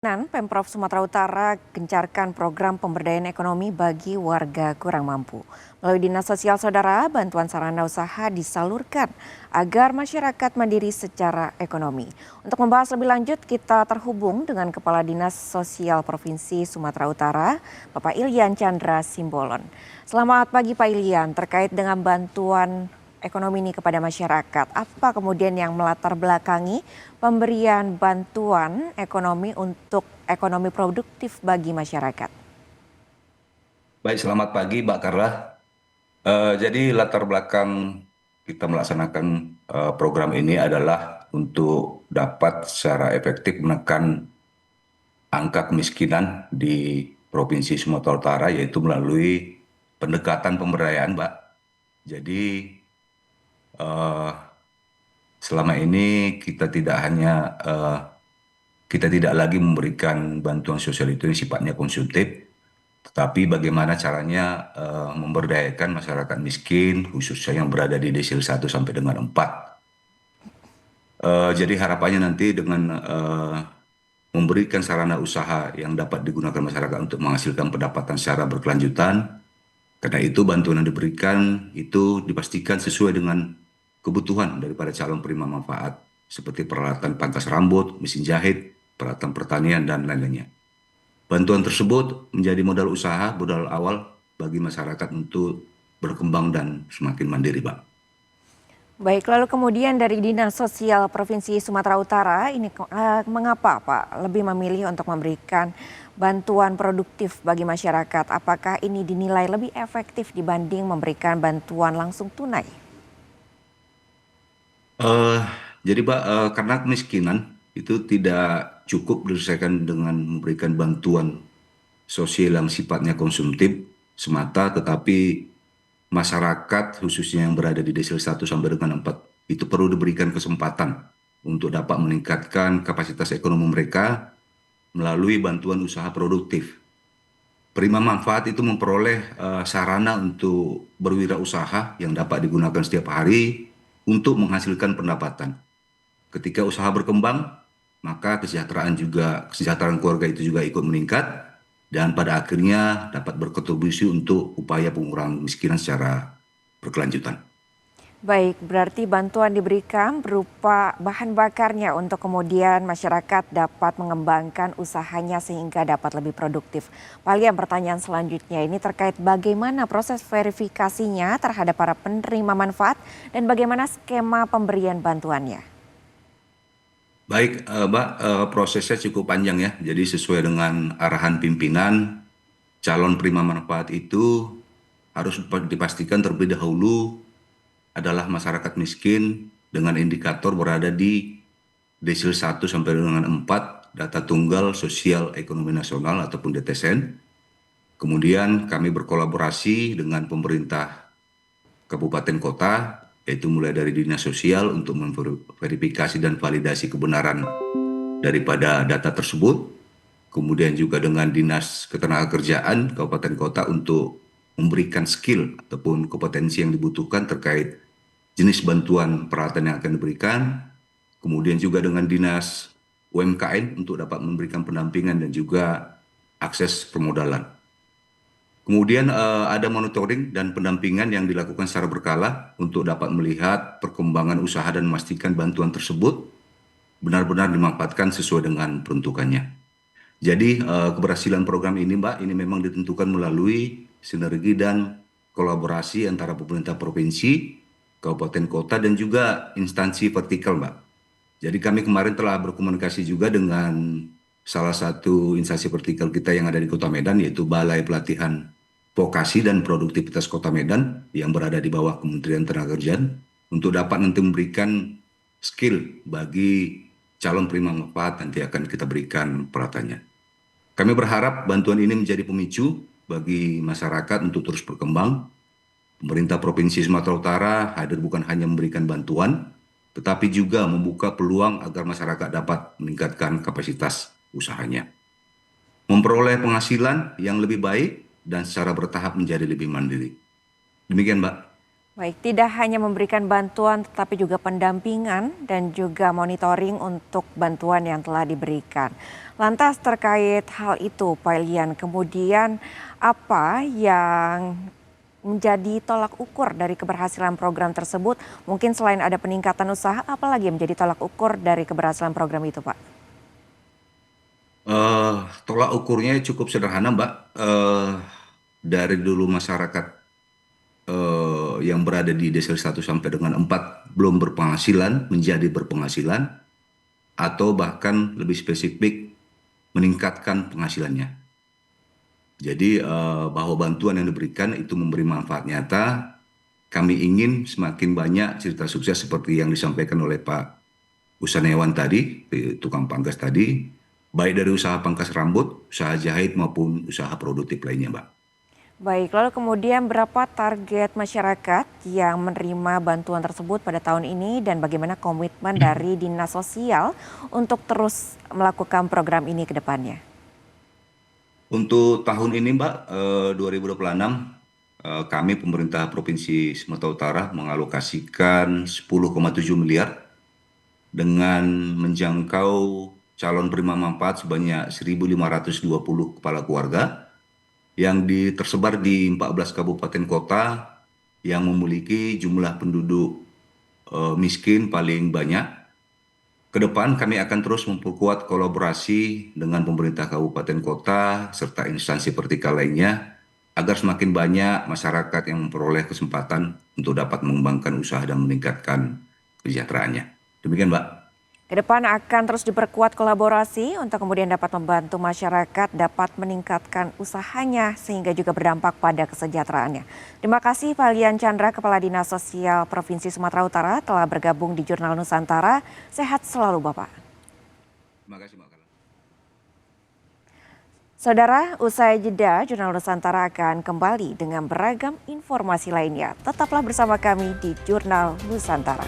Pemprov Sumatera Utara gencarkan program pemberdayaan ekonomi bagi warga kurang mampu. Melalui Dinas Sosial Saudara, bantuan sarana usaha disalurkan agar masyarakat mandiri secara ekonomi. Untuk membahas lebih lanjut, kita terhubung dengan Kepala Dinas Sosial Provinsi Sumatera Utara, Bapak Ilyan Chandra Simbolon. Selamat pagi Pak Ilyan, terkait dengan bantuan ekonomi ini kepada masyarakat. Apa kemudian yang melatar belakangi pemberian bantuan ekonomi untuk ekonomi produktif bagi masyarakat? Baik, selamat pagi Mbak Carla. Jadi latar belakang kita melaksanakan program ini adalah untuk dapat secara efektif menekan angka kemiskinan di Provinsi Sumatera Utara, yaitu melalui pendekatan pemberdayaan, Mbak. Jadi eh, selama ini kita tidak lagi memberikan bantuan sosial itu yang sifatnya konsumtif, tetapi bagaimana caranya memberdayakan masyarakat miskin, khususnya yang berada di desil 1 sampai dengan 4. Jadi harapannya nanti dengan memberikan sarana usaha yang dapat digunakan masyarakat untuk menghasilkan pendapatan secara berkelanjutan, karena itu bantuan yang diberikan itu dipastikan sesuai dengan kebutuhan daripada calon penerima manfaat, seperti peralatan pangkas rambut, mesin jahit, peralatan pertanian, dan lain-lainnya. Bantuan tersebut menjadi modal usaha, modal awal bagi masyarakat untuk berkembang dan semakin mandiri, Pak. Baik, lalu kemudian dari Dinas Sosial Provinsi Sumatera Utara, ini mengapa Pak lebih memilih untuk memberikan bantuan produktif bagi masyarakat? Apakah ini dinilai lebih efektif dibanding memberikan bantuan langsung tunai? Eh, jadi, Pak, karena kemiskinan itu tidak cukup diselesaikan dengan memberikan bantuan sosial yang sifatnya konsumtif semata, tetapi masyarakat khususnya yang berada di desil 1 sampai dengan 4 itu perlu diberikan kesempatan untuk dapat meningkatkan kapasitas ekonomi mereka melalui bantuan usaha produktif. Penerima manfaat itu memperoleh sarana untuk berwirausaha yang dapat digunakan setiap hari untuk menghasilkan pendapatan. Ketika usaha berkembang, maka kesejahteraan keluarga itu juga ikut meningkat dan pada akhirnya dapat berkontribusi untuk upaya pengurangan kemiskinan secara berkelanjutan. Baik, berarti bantuan diberikan berupa bahan bakarnya untuk kemudian masyarakat dapat mengembangkan usahanya sehingga dapat lebih produktif. Pak Liam, pertanyaan selanjutnya ini terkait bagaimana proses verifikasinya terhadap para penerima manfaat dan bagaimana skema pemberian bantuannya. Baik, Mbak, prosesnya cukup panjang ya. Jadi sesuai dengan arahan pimpinan, calon penerima manfaat itu harus dipastikan terlebih dahulu adalah masyarakat miskin dengan indikator berada di desil 1 sampai dengan 4, data tunggal sosial ekonomi nasional ataupun DTSN. Kemudian kami berkolaborasi dengan pemerintah kabupaten kota, yaitu mulai dari dinas sosial untuk memverifikasi dan validasi kebenaran daripada data tersebut. Kemudian juga dengan dinas ketenagakerjaan kabupaten kota untuk memberikan skill ataupun kompetensi yang dibutuhkan terkait jenis bantuan peralatan yang akan diberikan. Kemudian juga dengan dinas UMKM untuk dapat memberikan pendampingan dan juga akses permodalan. Kemudian ada monitoring dan pendampingan yang dilakukan secara berkala untuk dapat melihat perkembangan usaha dan memastikan bantuan tersebut benar-benar dimanfaatkan sesuai dengan peruntukannya. Jadi keberhasilan program ini, Mbak, ini memang ditentukan melalui sinergi dan kolaborasi antara pemerintah provinsi, kabupaten kota, dan juga instansi vertikal, Mbak. Jadi kami kemarin telah berkomunikasi juga dengan salah satu instansi vertikal kita yang ada di Kota Medan, yaitu Balai Pelatihan Vokasi dan Produktivitas Kota Medan yang berada di bawah Kementerian Tenagakerjaan untuk dapat nanti memberikan skill bagi calon penerima manfaat nanti akan kita berikan peralatannya. Kami berharap bantuan ini menjadi pemicu bagi masyarakat untuk terus berkembang. Pemerintah Provinsi Sumatera Utara hadir bukan hanya memberikan bantuan, tetapi juga membuka peluang agar masyarakat dapat meningkatkan kapasitas usahanya, memperoleh penghasilan yang lebih baik, dan secara bertahap menjadi lebih mandiri. Demikian, Mbak. Baik, tidak hanya memberikan bantuan tetapi juga pendampingan dan juga monitoring untuk bantuan yang telah diberikan. Lantas terkait hal itu, Pak Ilian, kemudian apa yang menjadi tolak ukur dari keberhasilan program tersebut? Mungkin selain ada peningkatan usaha, apalagi yang menjadi tolak ukur dari keberhasilan program itu, Pak? Tolak ukurnya cukup sederhana, Mbak. Dari dulu masyarakat yang berada di desa 1 sampai dengan 4 belum berpenghasilan menjadi berpenghasilan atau bahkan lebih spesifik meningkatkan penghasilannya. Jadi bahwa bantuan yang diberikan itu memberi manfaat nyata. Kami ingin semakin banyak cerita sukses seperti yang disampaikan oleh Pak Usaniawan tadi, tukang pangkas tadi, baik dari usaha pangkas rambut, usaha jahit maupun usaha produktif lainnya, Mbak. Baik, lalu kemudian berapa target masyarakat yang menerima bantuan tersebut pada tahun ini dan bagaimana komitmen dari Dinas Sosial untuk terus melakukan program ini ke depannya? Untuk tahun ini, Mbak, 2026, kami pemerintah Provinsi Sumatera Utara mengalokasikan 10,7 miliar dengan menjangkau calon penerima manfaat sebanyak 1.520 kepala keluarga yang tersebar di 14 kabupaten kota yang memiliki jumlah penduduk miskin paling banyak. Ke depan kami akan terus memperkuat kolaborasi dengan pemerintah kabupaten kota serta instansi vertikal lainnya agar semakin banyak masyarakat yang memperoleh kesempatan untuk dapat mengembangkan usaha dan meningkatkan kesejahteraannya. Demikian, Mbak. Ke depan akan terus diperkuat kolaborasi untuk kemudian dapat membantu masyarakat dapat meningkatkan usahanya sehingga juga berdampak pada kesejahteraannya. Terima kasih Pak Lian Chandra, Kepala Dinas Sosial Provinsi Sumatera Utara telah bergabung di Jurnal Nusantara. Sehat selalu Bapak. Terima kasih, Mbak. Saudara, usai jeda, Jurnal Nusantara akan kembali dengan beragam informasi lainnya. Tetaplah bersama kami di Jurnal Nusantara.